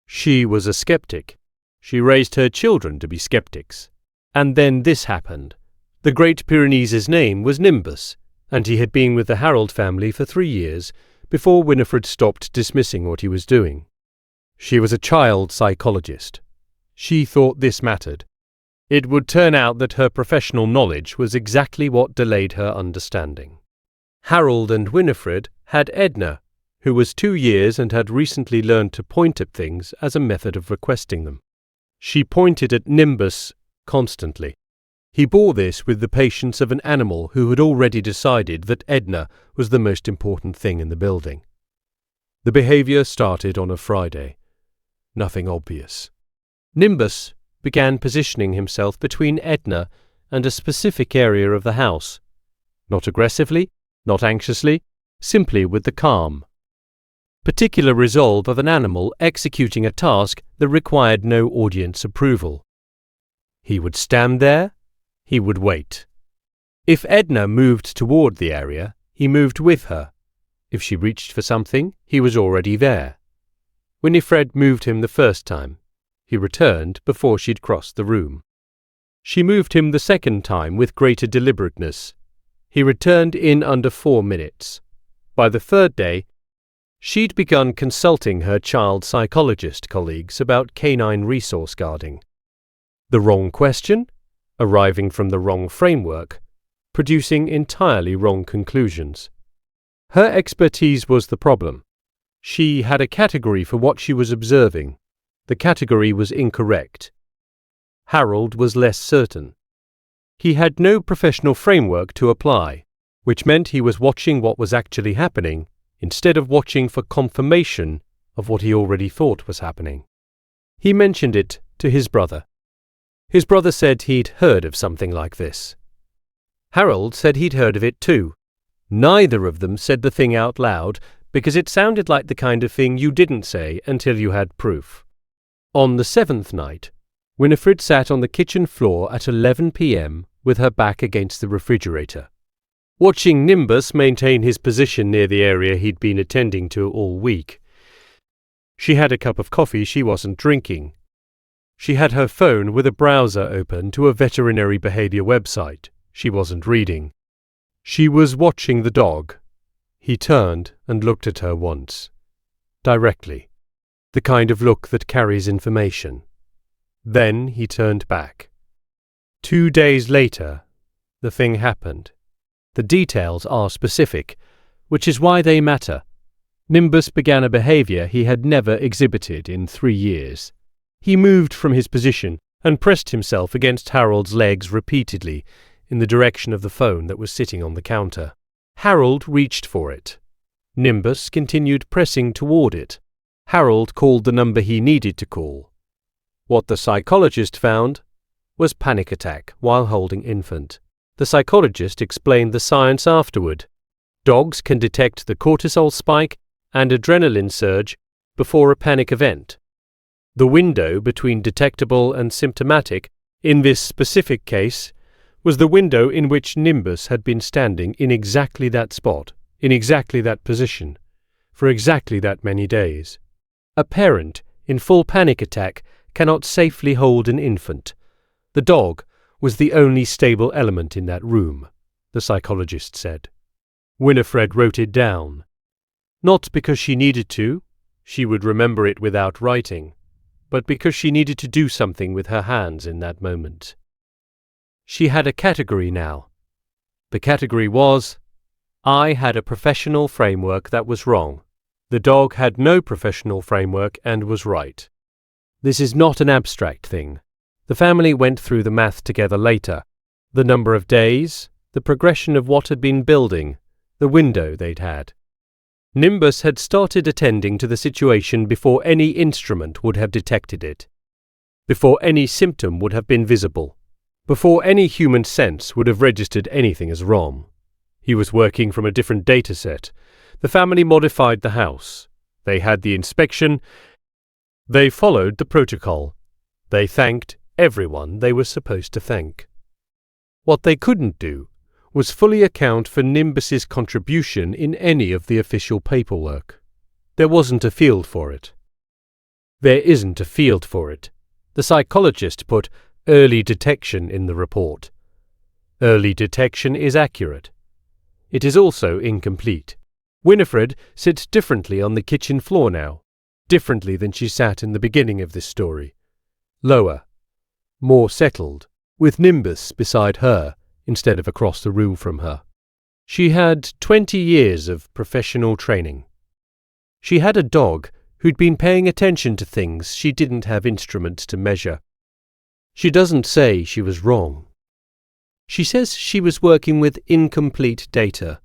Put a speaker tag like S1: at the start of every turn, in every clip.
S1: She was a skeptic. She raised her children to be skeptics. And then this happened. The Great Pyrenees' name was Nimbus, and he had been with the Harold family for 3 years before Winifred stopped dismissing what he was doing. She was a child psychologist. She thought this mattered. It would turn out that her professional knowledge was exactly what delayed her understanding. Harold and Winifred had Edna, who was 2 years and had recently learned to point at things as a method of requesting them. She pointed at Nimbus constantly. He bore this with the patience of an animal who had already decided that Edna was the most important thing in the building. The behavior started on a Friday. Nothing obvious. Nimbus began positioning himself between Edna and a specific area of the house. Not aggressively, not anxiously, simply with the calm, particular resolve of an animal executing a task that required no audience approval. He would stand there. He would wait. If Edna moved toward the area, he moved with her. If she reached for something, he was already there. Winifred moved him the first time. He returned before she'd crossed the room. She moved him the second time with greater deliberateness. He returned in under 4 minutes. By the third day, she'd begun consulting her child psychologist colleagues about canine resource guarding. The wrong question, arriving from the wrong framework, producing entirely wrong conclusions. Her expertise was the problem. She had a category for what she was observing. The category was incorrect. Harold was less certain. He had no professional framework to apply, which meant he was watching what was actually happening instead of watching for confirmation of what he already thought was happening. He mentioned it to his brother. His brother said he'd heard of something like this. Harold said he'd heard of it too. Neither of them said the thing out loud because it sounded like the kind of thing you didn't say until you had proof. On the 7th night, Winifred sat on the kitchen floor at 11 p.m. with her back against the refrigerator, watching Nimbus maintain his position near the area he'd been attending to all week. She had a cup of coffee she wasn't drinking. She had her phone with a browser open to a veterinary behavior website she wasn't reading. She was watching the dog. He turned and looked at her once. Directly. The kind of look that carries information. Then he turned back. 2 days later, the thing happened. The details are specific, which is why they matter. Nimbus began a behavior he had never exhibited in 3 years. He moved from his position and pressed himself against Harold's legs repeatedly in the direction of the phone that was sitting on the counter. Harold reached for it. Nimbus continued pressing toward it. Harold called the number he needed to call. What the psychologist found was panic attack while holding infant. The psychologist explained the science afterward. Dogs can detect the cortisol spike and adrenaline surge before a panic event. The window between detectable and symptomatic, in this specific case, was the window in which Nimbus had been standing in exactly that spot, in exactly that position, for exactly that many days. A parent in full panic attack cannot safely hold an infant. The dog was the only stable element in that room, the psychologist said. Winifred wrote it down. Not because she needed to, she would remember it without writing, but because she needed to do something with her hands in that moment. She had a category now. The category was, I had a professional framework that was wrong. The dog had no professional framework and was right. This is not an abstract thing. The family went through the math together later. The number of days, the progression of what had been building, the window they'd had. Nimbus had started attending to the situation before any instrument would have detected it, before any symptom would have been visible, before any human sense would have registered anything as wrong. He was working from a different data set. The family modified the house. They had the inspection. They followed the protocol. They thanked everyone they were supposed to thank. What they couldn't do was fully account for Nimbus's contribution in any of the official paperwork. There wasn't a field for it. There isn't a field for it. The psychologist put early detection in the report. Early detection is accurate. It is also incomplete. Winifred sits differently on the kitchen floor now, differently than she sat in the beginning of this story. Lower, more settled, with Nimbus beside her instead of across the room from her. She had 20 years of professional training. She had a dog who'd been paying attention to things she didn't have instruments to measure. She doesn't say she was wrong. She says she was working with incomplete data.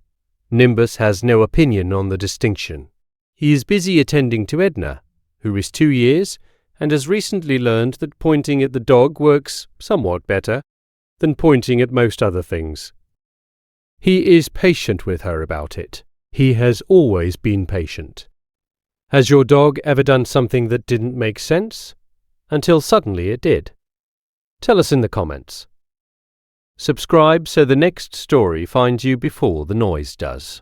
S1: Nimbus has no opinion on the distinction. He is busy attending to Edna, who is 2 years and has recently learned that pointing at the dog works somewhat better than pointing at most other things. He is patient with her about it. He has always been patient. Has your dog ever done something that didn't make sense? Until suddenly it did. Tell us in the comments. Subscribe so the next story finds you before the noise does.